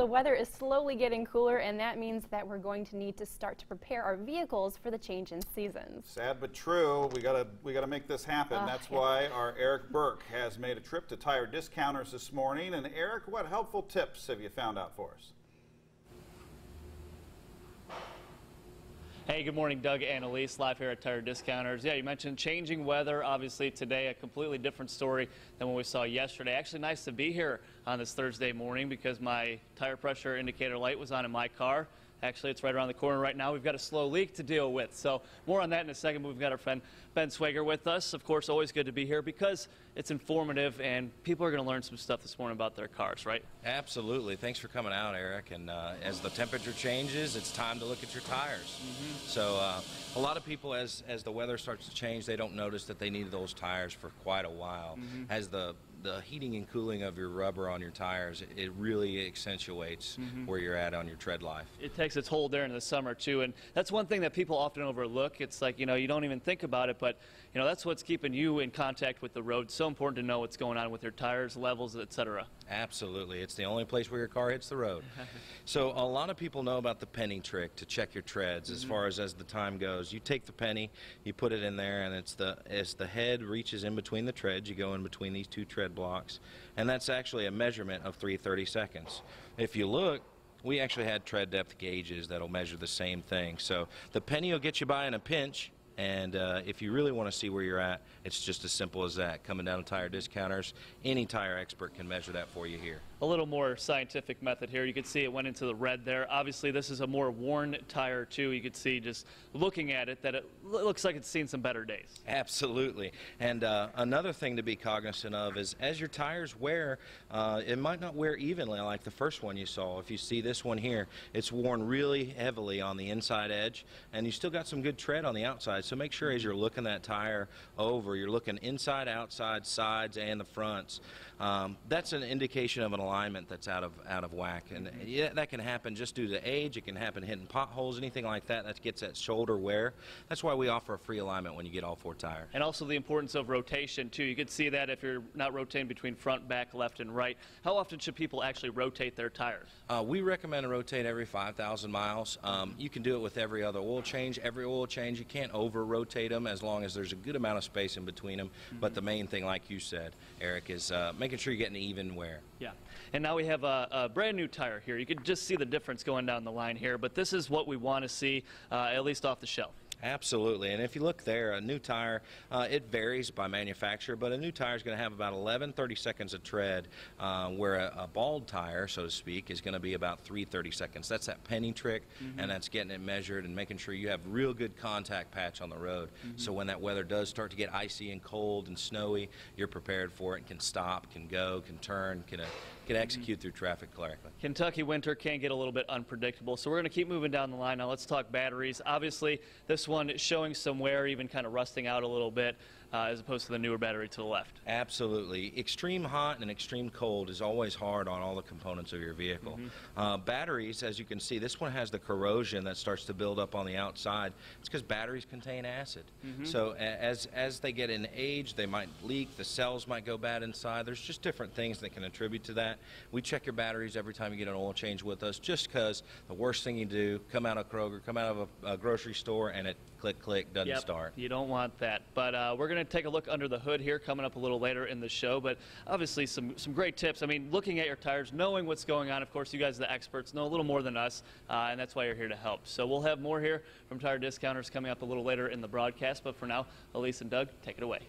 The weather is slowly getting cooler, and that means that we're going to need to start to prepare our vehicles for the change in seasons. Sad but true. We gotta make this happen. That's why our Eric Burke has made a trip to Tire Discounters this morning. And Eric, what helpful tips have you found out for us? Hey, good morning, Doug and Elise, live here at Tire Discounters. Yeah, you mentioned changing weather. Obviously, today a completely different story than what we saw yesterday. Actually, nice to be here on this Thursday morning because my tire pressure indicator light was on in my car. Actually, it's right around the corner right now. We've got a slow leak to deal with. So more on that in a second, but we've got our friend Ben Swager with us. Of course, always good to be here because it's informative and people are going to learn some stuff this morning about their cars, right? Absolutely. Thanks for coming out, Eric. And as the temperature changes, it's time to look at your tires. So a lot of people, as the weather starts to change, they don't notice that they need those tires for quite a while. As the heating and cooling of your rubber on your tires, it really accentuates where you're at on your tread life. It takes its hold there in the summer too, and that's one thing that people often overlook. It's like, you know, you don't even think about it, but you know, that's what's keeping you in contact with the road. It's so important to know what's going on with your tires, levels, etc. Absolutely. It's the only place where your car hits the road. So a lot of people know about the penny trick to check your treads as far as the time goes. You take the penny, you put it in there, and as the head reaches in between the treads, you go in between these two tread blocks, and that's actually a measurement of 3/30 seconds. If you look, we actually had tread depth gauges that'll measure the same thing. So the penny will get you by in a pinch, and if you really want to see where you're at, it's just as simple as that. Coming down to Tire Discounters, any tire expert can measure that for you here. A little more scientific method here. You can see it went into the red there. Obviously, this is a more worn tire too. You can see just looking at it that it looks like it's seen some better days. Absolutely. And another thing to be cognizant of is as your tires wear, it might not wear evenly like the first one you saw. If you see this one here, it's worn really heavily on the inside edge, and you still got some good tread on the outside. So make sure as you're looking that tire over, you're looking inside, outside, sides, and the fronts. That's an indication of an alignment that's out of whack, and yeah, that can happen just due to age. It can happen hitting potholes, anything like that. That gets that shoulder wear. That's why we offer a free alignment when you get all four tires. And also the importance of rotation too. You can see that if you're not rotating between front, back, left, and right. How often should people actually rotate their tires? We recommend to rotate every 5,000 miles. You can do it with every other oil change. Every oil change, you can't over-rotate them as long as there's a good amount of space in between them. But the main thing, like you said, Eric, is making sure you're getting even wear. Yeah. And now we have a brand new tire here. You can just see the difference going down the line here, but this is what we want to see, at least off the shelf. Absolutely, and if you look there, a new tire, it varies by manufacturer, but a new tire is going to have about 30 seconds of tread, where a bald tire, so to speak, is going to be about 3/30 seconds. That's that penny trick, and that's getting it measured and making sure you have real good contact patch on the road. So when that weather does start to get icy and cold and snowy, you're prepared for it and can stop, can go, can turn, can execute through traffic correctly. Kentucky winter can get a little bit unpredictable, so we're going to keep moving down the line. Now let's talk batteries. Obviously, this one is showing some wear, even kind of rusting out a little bit, as opposed to the newer battery to the left. Absolutely. Extreme hot and extreme cold is always hard on all the components of your vehicle. Batteries, as you can see, this one has the corrosion that starts to build up on the outside. It's because batteries contain acid. So as they get in age, they might leak, the cells might go bad inside. There's just different things that can attribute to that. We check your batteries every time you get an oil change with us, just because the worst thing you do, come out of Kroger, come out of a grocery store, and it click, doesn't start. You don't want that. But we're going to take a look under the hood here coming up a little later in the show. But obviously some great tips. I mean, looking at your tires, knowing what's going on. Of course, you guys, the experts, know a little more than us, and that's why you're here to help. So we'll have more here from Tire Discounters coming up a little later in the broadcast. But for now, Elise and Doug, take it away.